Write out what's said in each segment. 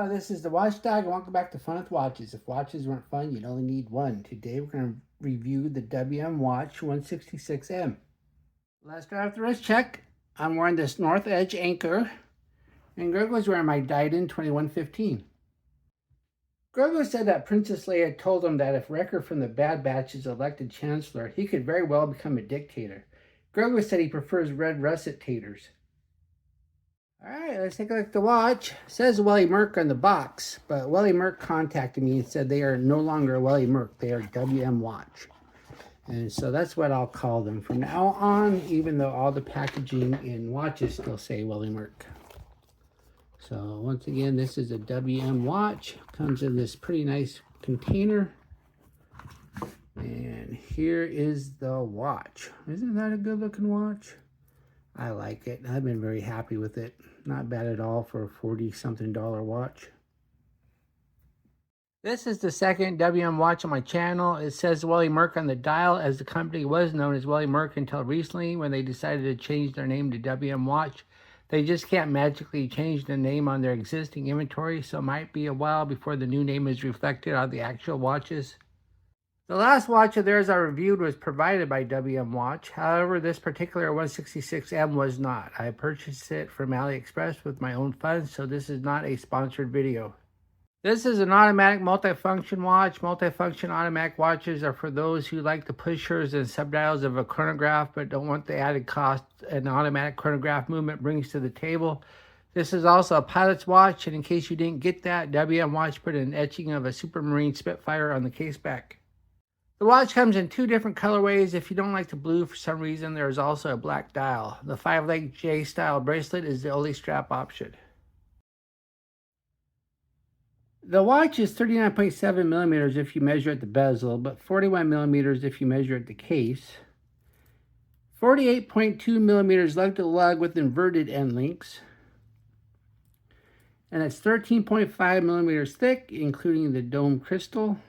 Hello, this is the Watchdog, and welcome back to Fun with Watches. If watches weren't fun, you'd only need one. Today we're going to review the WM Watch 166M. Let's start off the wrist check. I'm wearing this North Edge Anchor, and Greg was wearing my Diden 2115. Greg said that Princess Leia told him that if Wrecker from the Bad Batch is elected Chancellor, he could very well become a dictator. Greg said he prefers red russet taters. Alright, let's take a look at the watch. It says Welly Merck on the box, but Welly Merck contacted me and said they are no longer Welly Merck. They are WM Watch. And so that's what I'll call them from now on, even though all the packaging in watches still say Welly Merck. So once again, this is a WM Watch. Comes in this pretty nice container. And here is the watch. Isn't that a good looking watch? I like it. I've been very happy with it. Not bad at all for a $40-something watch. This is the second WM watch on my channel. It says Welly Merck on the dial, as the company was known as Welly Merck until recently when they decided to change their name to WM Watch. They just can't magically change the name on their existing inventory, so it might be a while before the new name is reflected on the actual watches. The last watch of theirs I reviewed was provided by WM Watch. However, this particular 166M was not. I purchased it from AliExpress with my own funds, so this is not a sponsored video. This is an automatic multifunction watch. Multifunction automatic watches are for those who like the pushers and subdials of a chronograph but don't want the added cost an automatic chronograph movement brings to the table. This is also a pilot's watch, and in case you didn't get that, WM Watch put an etching of a Supermarine Spitfire on the case back. The watch comes in two different colorways. If you don't like the blue for some reason, there is also a black dial. The 5-leg J-style bracelet is the only strap option. The watch is 39.7 millimeters if you measure at the bezel, but 41 millimeters if you measure at the case. 48.2 millimeters lug to lug with inverted end links. And it's 13.5 millimeters thick, including the dome crystal.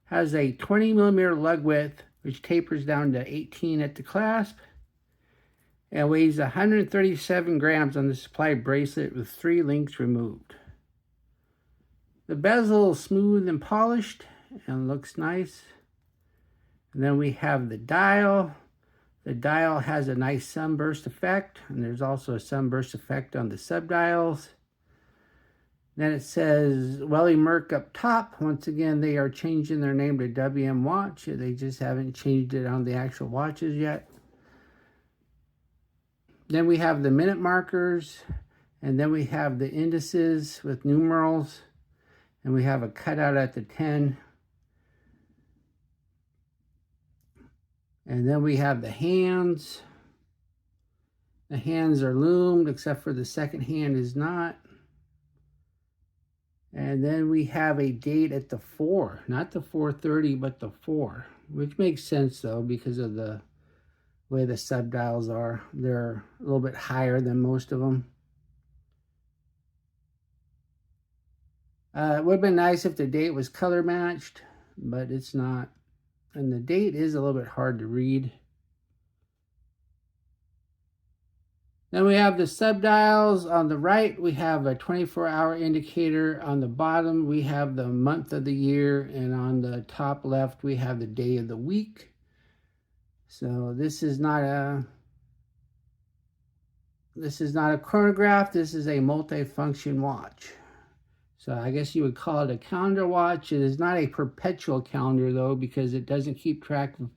Has a 20 millimeter lug width, which tapers down to 18 at the clasp, and weighs 137 grams on the supply bracelet with 3 links removed. The bezel is smooth and polished and looks nice. And then we have the dial. The dial has a nice sunburst effect, and there's also a sunburst effect on the subdials. Then it says Welly Merck up top. Once again, they are changing their name to WM Watch. They just haven't changed it on the actual watches yet. Then we have the minute markers, and then we have the indices with numerals, and we have a cutout at the 10. And then we have the hands. The hands are loomed, except for the second hand is not. And then we have a date at the 4, not the 4:30, but the 4, which makes sense though because of the way the subdials are. They're a little bit higher than most of them. It would have been nice if the date was color matched, but it's not. And the date is a little bit hard to read. Then we have the subdials. On the right, we have a 24-hour indicator. On the bottom, we have the month of the year. And on the top left, we have the day of the week. So this is not a chronograph. This is a multifunction watch. So I guess you would call it a calendar watch. It is not a perpetual calendar, though, because it doesn't keep track of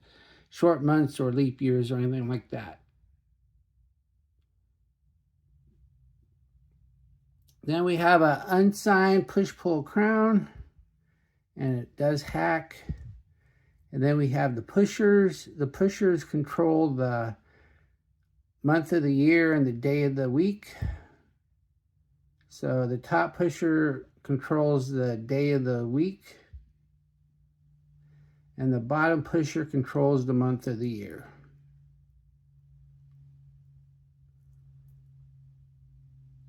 short months or leap years or anything like that. Then we have an unsigned push-pull crown, and it does hack. And then we have the pushers. The pushers control the month of the year and the day of the week. So the top pusher controls the day of the week, and the bottom pusher controls the month of the year.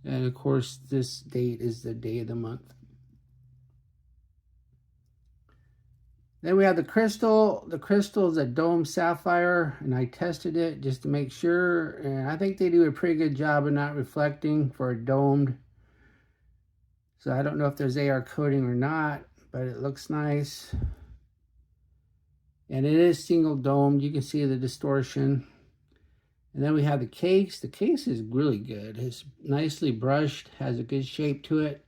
And of course, this date is the day of the month. Then we have the crystal. The crystal is a dome sapphire, and I tested it just to make sure. And I think they do a pretty good job of not reflecting for a domed So I don't know if there's AR coating or not, but it looks nice. And it is single domed. You can see the distortion. And then we have the case. The case is really good. It's nicely brushed, has a good shape to it.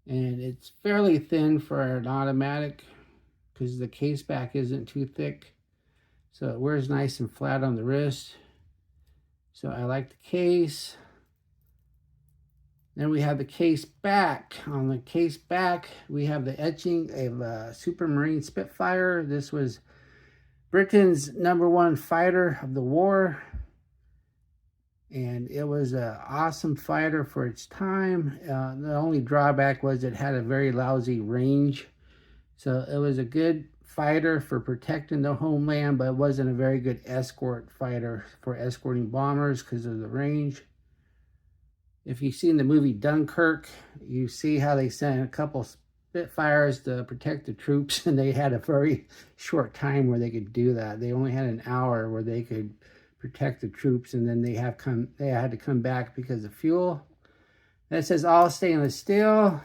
And it's fairly thin for an automatic because the case back isn't too thick. So it wears nice and flat on the wrist. So I like the case. Then we have the case back. On the case back, we have the etching of a Supermarine Spitfire. This was Britain's #1 fighter of the war. And it was an awesome fighter for its time. The only drawback was it had a very lousy range. So it was a good fighter for protecting the homeland, but it wasn't a very good escort fighter for escorting bombers because of the range. If you've seen the movie Dunkirk, you see how they sent a couple Spitfires to protect the troops, and they had a very short time where they could do that. They only had an hour where they could protect the troops, and then they had to come back because of fuel. That says all stainless steel.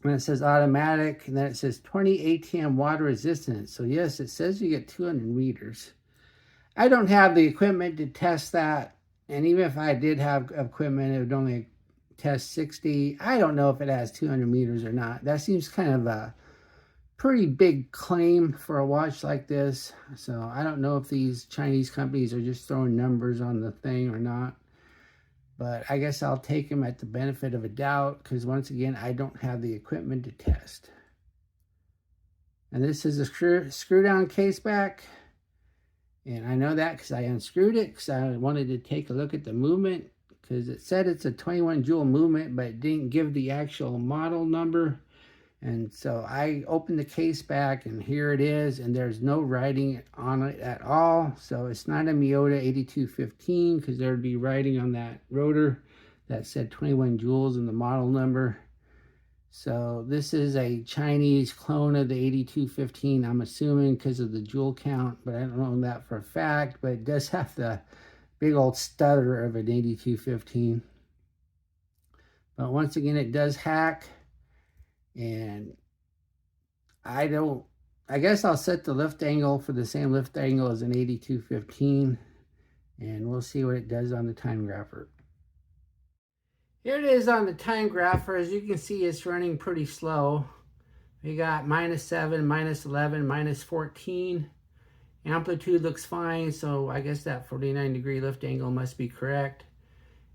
And it says automatic, and then it says 20 ATM water resistance. So yes, it says you get 200 meters. I don't have the equipment to test that. And even if I did have equipment, it would only test 60. I don't know if it has 200 meters or not. That seems kind of a pretty big claim for a watch like this. So I don't know if these Chinese companies are just throwing numbers on the thing or not. But I guess I'll take them at the benefit of a doubt because once again, I don't have the equipment to test. And this is a screw down case back. And I know that because I unscrewed it because I wanted to take a look at the movement because it said it's a 21 joule movement, but it didn't give the actual model number. And so I opened the case back and here it is, and there's no writing on it at all. So it's not a Miyota 8215 because there would be writing on that rotor that said 21 joules in the model number. So this is a Chinese clone of the 8215, I'm assuming because of the joule count, but I don't know that for a fact, but it does have the big old stutter of an 8215. But once again, it does hack. And I guess I'll set the lift angle for the same lift angle as an 8215, and we'll see what it does on the time grapher. Here it is on the time grapher. As you can see, it's running pretty slow. We got -7, -11, -14. Amplitude looks fine, so I guess that 49-degree lift angle must be correct.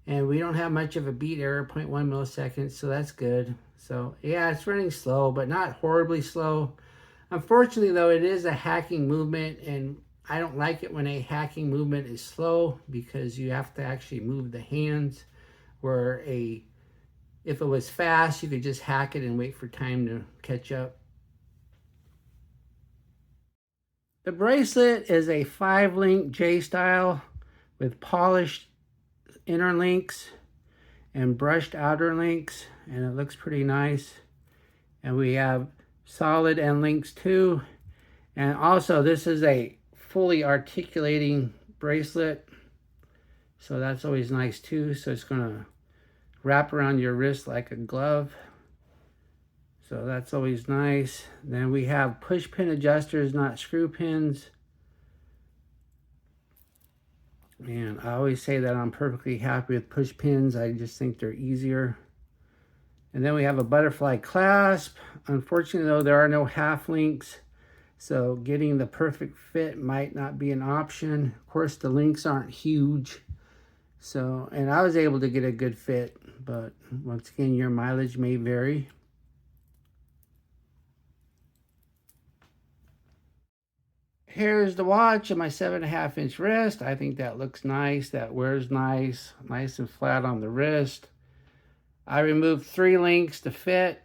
And we don't have much of a beat error, 0.1 milliseconds, so that's good. So yeah, it's running slow, but not horribly slow. Unfortunately though, it is a hacking movement, and I don't like it when a hacking movement is slow because you have to actually move the hands, where if it was fast, you could just hack it and wait for time to catch up. The bracelet is a 5-link J-style with polished inner links and brushed outer links, and it looks pretty nice. And we have solid end links too. And also this is a fully articulating bracelet, so that's always nice too. So it's gonna wrap around your wrist like a glove, so that's always nice. Then we have push pin adjusters, not screw pins. And I always say that I'm perfectly happy with push pins. I just think they're easier. And then we have a butterfly clasp. Unfortunately though, there are no half links, so getting the perfect fit might not be an option. Of course, the links aren't huge. So, and I was able to get a good fit, but once again, your mileage may vary. Here's the watch on my 7.5-inch wrist. I think that looks nice. That wears nice and flat on the wrist. I removed 3 links to fit,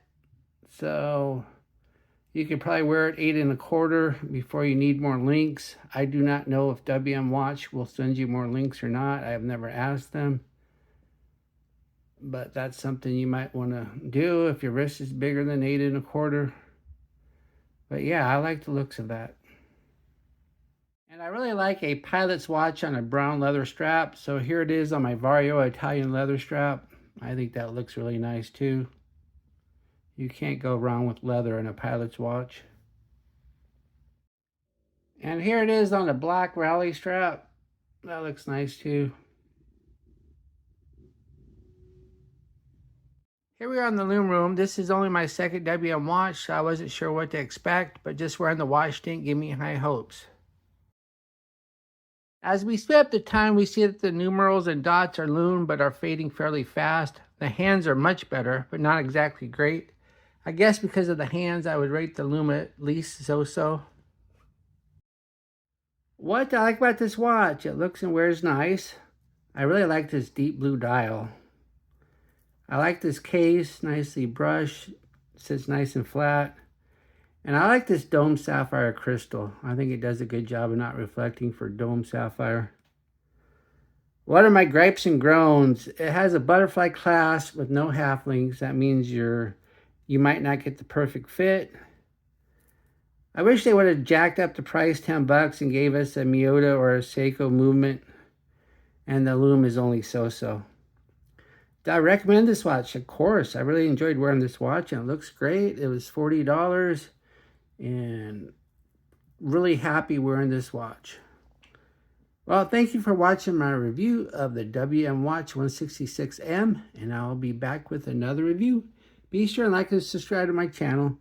so you could probably wear it 8 1/4 before you need more links. I do not know if WM Watch will send you more links or not. I have never asked them, but that's something you might want to do if your wrist is bigger than 8 1/4. But yeah, I like the looks of that. And I really like a pilot's watch on a brown leather strap. So here it is on my Vario Italian leather strap. I think that looks really nice too. You can't go wrong with leather in a pilot's watch. And here it is on the black rally strap. That looks nice too. Here we are in the loom room. This is only my second WM watch, so I wasn't sure what to expect, but just wearing the watch didn't give me high hopes. As we speed up the time, we see that the numerals and dots are loomed but are fading fairly fast. The hands are much better, but not exactly great. I guess because of the hands, I would rate the loom at least so-so. What I like about this watch, it looks and wears nice. I really like this deep blue dial. I like this case, nicely brushed, sits nice and flat. And I like this dome sapphire crystal. I think it does a good job of not reflecting for dome sapphire. What are my gripes and groans? It has a butterfly clasp with no half links. That means you might not get the perfect fit. I wish they would have jacked up the price 10 bucks and gave us a Miyota or a Seiko movement. And the loom is only so-so. Do I recommend this watch? Of course. I really enjoyed wearing this watch and it looks great. It was $40 and really happy wearing this watch. Well, thank you for watching my review of the WM Watch 166M, and I'll be back with another review. Be sure and like and subscribe to my channel.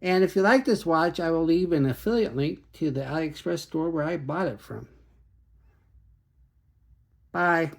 And if you like this watch, I will leave an affiliate link to the AliExpress store where I bought it from. Bye.